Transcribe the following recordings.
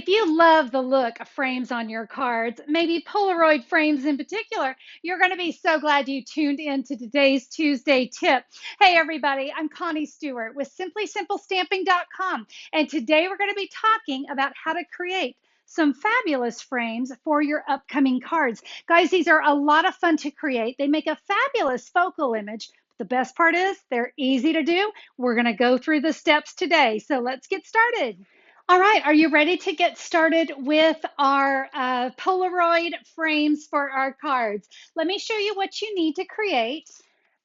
If you love the look of frames on your cards, maybe Polaroid frames in particular, you're going to be so glad you tuned in to today's Tuesday tip. Hey, everybody, I'm Connie Stewart with SimplySimpleStamping.com, and today we're going to be talking about how to create some fabulous frames for your upcoming cards. Guys, these are a lot of fun to create. They make a fabulous focal image. The best part is they're easy to do. We're going to go through the steps today, so let's get started. All right, are you ready to get started with our Polaroid frames for our cards? Let me show you what you need to create.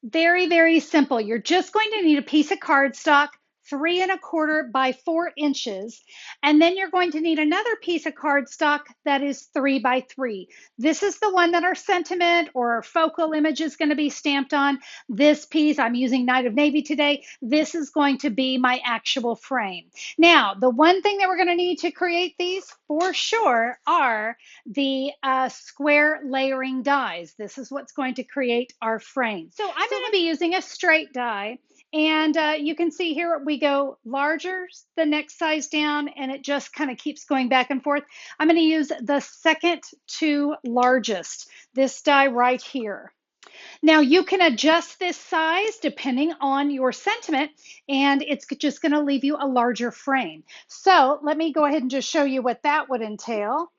Very, very simple. You're just going to need a piece of cardstock, 3¼ by 4 inches. And then you're going to need another piece of cardstock that is 3 by 3. This is the one that our sentiment or our focal image is going to be stamped on. This piece, I'm using Night of Navy today. This is going to be my actual frame. Now, the one thing that we're going to need to create these for sure are the square layering dies. This is what's going to create our frame. So I'm going to be using a straight die. And you can see here we go larger the next size down, and it just kind of keeps going back and forth. I'm going to use the second to largest, this die right here. Now you can adjust this size depending on your sentiment, and it's just going to leave you a larger frame. So let me go ahead and just show you what that would entail.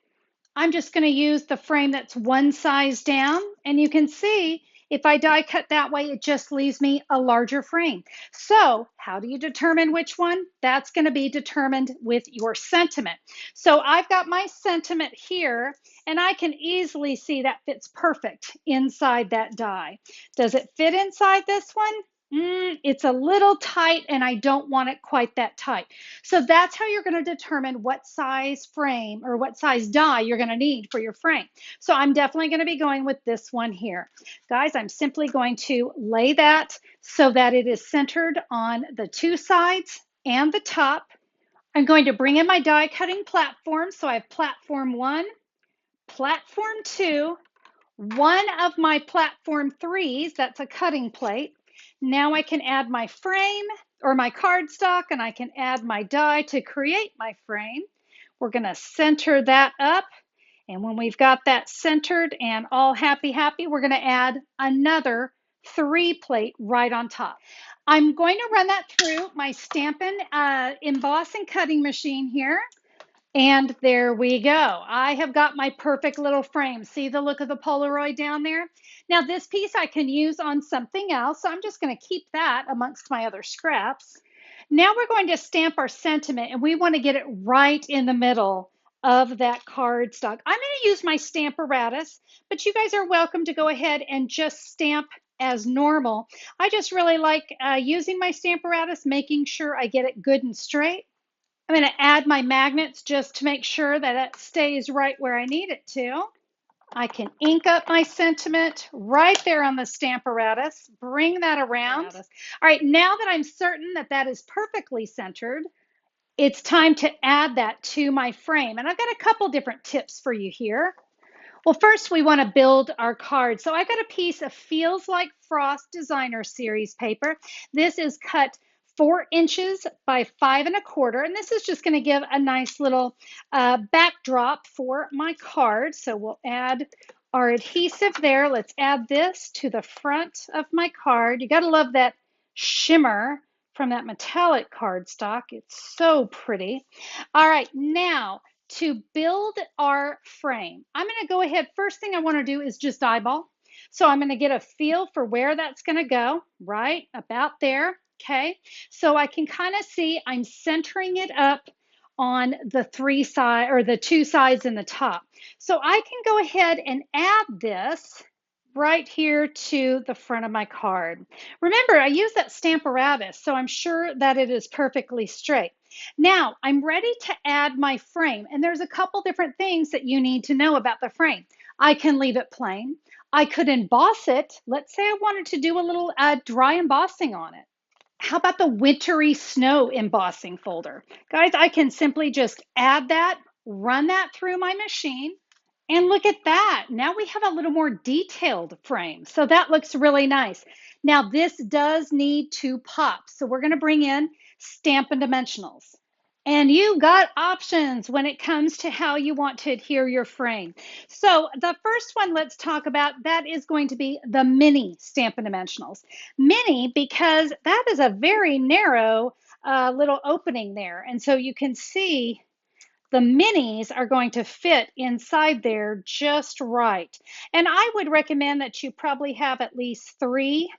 I'm just going to use the frame that's one size down, and you can see if I die cut that way, it just leaves me a larger frame. So how do you determine which one? That's going to be determined with your sentiment. So I've got my sentiment here, and I can easily see that fits perfect inside that die. Does it fit inside this one? It's a little tight, and I don't want it quite that tight. So that's how you're going to determine what size frame or what size die you're going to need for your frame. So I'm definitely going to be going with this one here. Guys, I'm simply going to lay that so that it is centered on the two sides and the top. I'm going to bring in my die cutting platform. So I have platform 1, platform 2, one of my platform 3s, that's a cutting plate. Now I can add my frame or my cardstock, and I can add my die to create my frame. We're going to center that up. And when we've got that centered and all happy, we're going to add another 3 plate right on top. I'm going to run that through my Stampin' emboss and cutting machine here. And there we go. I have got my perfect little frame. See the look of the Polaroid down there? Now this piece I can use on something else, so I'm just going to keep that amongst my other scraps. Now we're going to stamp our sentiment, and we want to get it right in the middle of that cardstock. I'm going to use my Stamparatus, but you guys are welcome to go ahead and just stamp as normal. I just really like using my Stamparatus, making sure I get it good and straight. I'm going to add my magnets just to make sure that it stays right where I need it to. I can ink up my sentiment right there on the Stamparatus, bring that around. All right, now that I'm certain that that is perfectly centered, it's time to add that to my frame. And I've got a couple different tips for you here. Well, first we want to build our card. So I got a piece of Feels Like Frost Designer Series paper. This is cut 4 inches by 5¼ and this is just going to give a nice little backdrop for my card. So we'll add our adhesive there. Let's add this to the front of my card. You got to love that shimmer from that metallic cardstock. It's so pretty. All right, now to build our frame, I'm going to go ahead. First thing I want to do is just eyeball. So I'm going to get a feel for where that's going to go, right about there. Okay, so I can kind of see I'm centering it up on the 2 sides in the top. So I can go ahead and add this right here to the front of my card. Remember, I use that Stamparatus, so I'm sure that it is perfectly straight. Now I'm ready to add my frame, and there's a couple different things that you need to know about the frame. I can leave it plain. I could emboss it. Let's say I wanted to do a little dry embossing on it. How about the wintry snow embossing folder? Guys, I can simply just add that, run that through my machine, and look at that. Now we have a little more detailed frame. So that looks really nice. Now this does need to pop. So we're going to bring in Stampin' Dimensionals. And you got options when it comes to how you want to adhere your frame. So the first one let's talk about, that is going to be the mini Stampin' Dimensionals. Mini because that is a very narrow little opening there. And so you can see the minis are going to fit inside there just right. And I would recommend that you probably have at least 3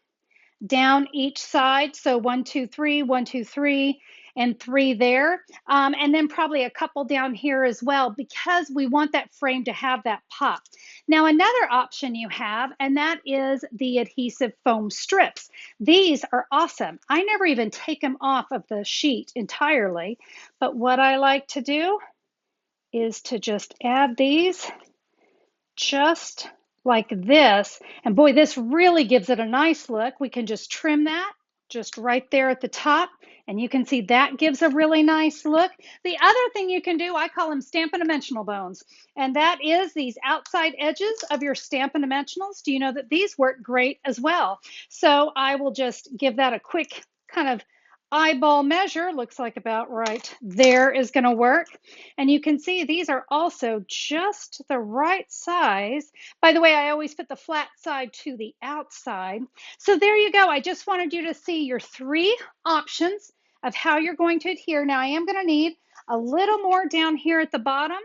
down each side. So 1, 2, 3, 1, 2, 3, and 3 there. And then probably a couple down here as well, because we want that frame to have that pop. Now, another option you have, and that is the adhesive foam strips. These are awesome. I never even take them off of the sheet entirely, but what I like to do is to just add these just like this. And boy, this really gives it a nice look. We can just trim that just right there at the top. And you can see that gives a really nice look. The other thing you can do, I call them Stampin' Dimensional bones. And that is these outside edges of your Stampin' Dimensionals. Do you know that these work great as well? So I will just give that a quick kind of eyeball measure. Looks like about right there is going to work. And you can see these are also just the right size. By the way, I always put the flat side to the outside. So there you go. I just wanted you to see your 3 options of how you're going to adhere. Now I am going to need a little more down here at the bottom.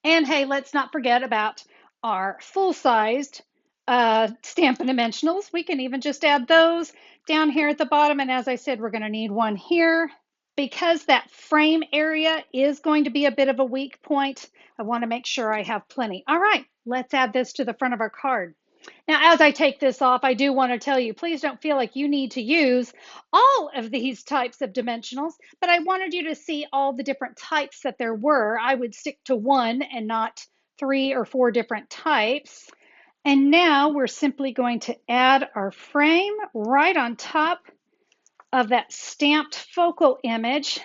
And hey, let's not forget about our full-sized Stampin' Dimensionals. We can even just add those down here at the bottom. And as I said, we're going to need one here. Because that frame area is going to be a bit of a weak point, I want to make sure I have plenty. All right, let's add this to the front of our card. Now, as I take this off, I do want to tell you, please don't feel like you need to use all of these types of dimensionals, but I wanted you to see all the different types that there were. I would stick to 1 and not 3 or 4 different types. And now we're simply going to add our frame right on top of that stamped focal image.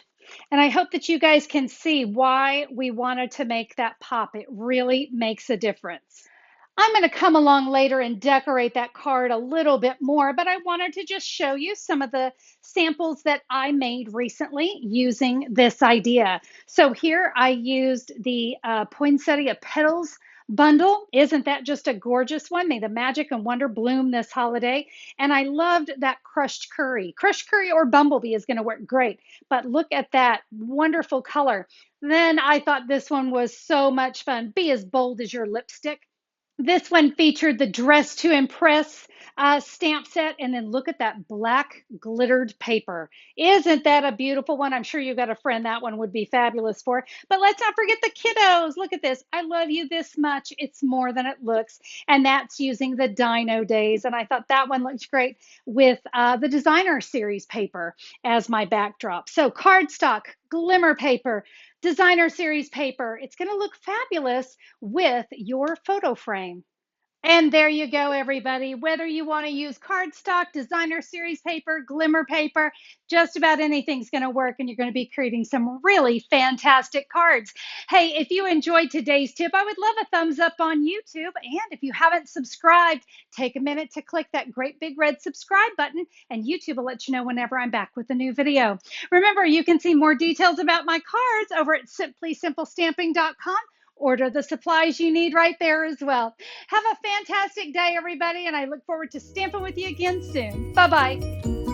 And I hope that you guys can see why we wanted to make that pop. It really makes a difference. I'm going to come along later and decorate that card a little bit more, but I wanted to just show you some of the samples that I made recently using this idea. So here I used the Poinsettia Petals bundle. Isn't that just a gorgeous one? May the magic and wonder bloom this holiday. And I loved that crushed curry. Crushed curry or bumblebee is going to work great, but look at that wonderful color. Then I thought this one was so much fun. Be as bold as your lipstick. This one featured the Dress to Impress stamp set, and then look at that black glittered paper. Isn't that a beautiful one? I'm sure you got a friend that one would be fabulous for. But let's not forget the kiddos. Look at this. I love you this much. It's more than it looks. And that's using the Dino Days. And I thought that one looked great with the Designer Series paper as my backdrop. So cardstock, glimmer paper, Designer Series paper. It's going to look fabulous with your photo frame. And there you go, everybody. Whether you want to use cardstock, Designer Series paper, glimmer paper, just about anything's going to work, and you're going to be creating some really fantastic cards. Hey, if you enjoyed today's tip, I would love a thumbs up on YouTube. And if you haven't subscribed, take a minute to click that great big red subscribe button, and YouTube will let you know whenever I'm back with a new video. Remember, you can see more details about my cards over at simplysimplestamping.com. Order the supplies you need right there as well. Have a fantastic day, everybody, and I look forward to stamping with you again soon. Bye-bye.